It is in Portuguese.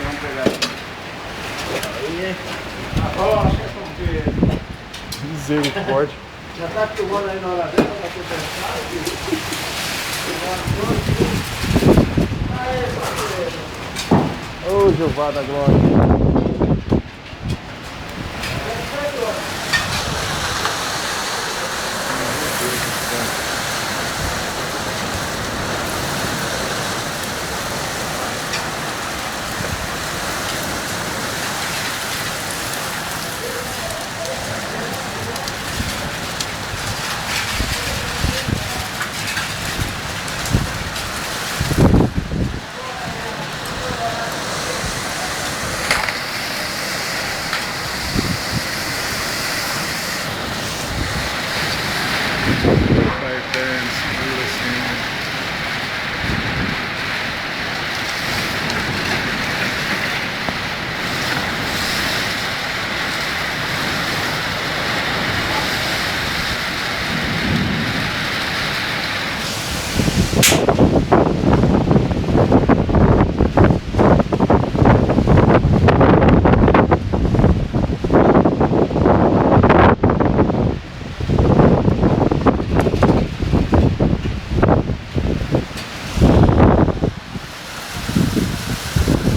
Vamos pegar aqui. Aí. A rocha, companheiro. Misericórdia. Já tá filmando aí na hora dela, na tempestade. Ô, Jeová da glória.